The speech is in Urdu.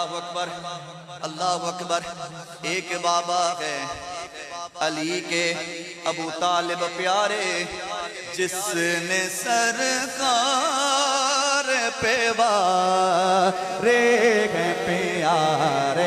اللہ اکبر اللہ اکبر۔ ایک بابا ہے علی کے ابو طالب پیارے، جس نے سرکار پہ وارے ہیں پیارے